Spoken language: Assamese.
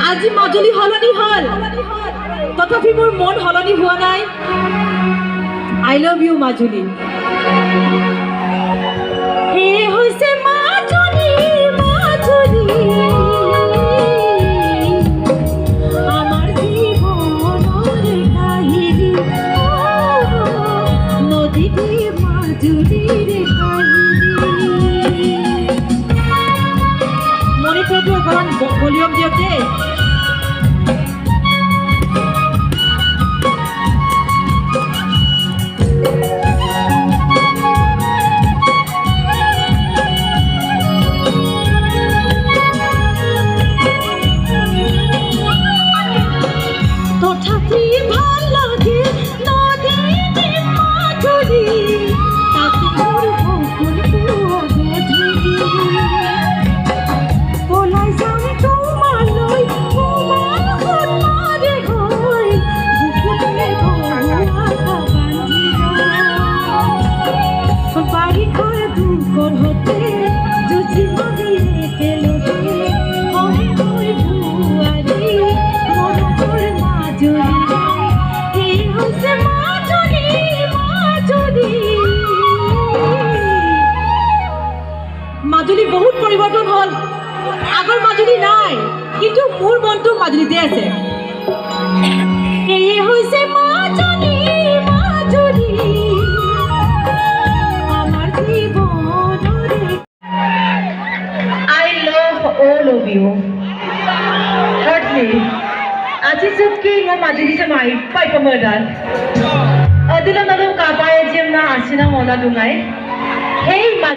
আজি মাজুলী হলনি হল তথাপি মোৰ মন হলনি হোৱা নাই আই লাভ ইউ মাজুলী হে হৈছে মাজুলী মাজুলী আমাৰ জীৱনৰ কাহিনী নদীতে মাজুলীৰ কাহিনী মনিটৰটো অকণমান ভলিউম দিয়ক দেই মাজুলী বহুত পৰিৱৰ্তন হল আগৰ মাজুলী নাই কিন্তু মোৰ মনটো মাজুলীতে আছে এই হৈছে মাজুলী মাজুলী আমাৰ জীৱনৰ I love all of you. Hurt me. Aji sukki nga majuli sa mai pai pamadan. Adila na do kapaya jim na asina mola dungai. Hey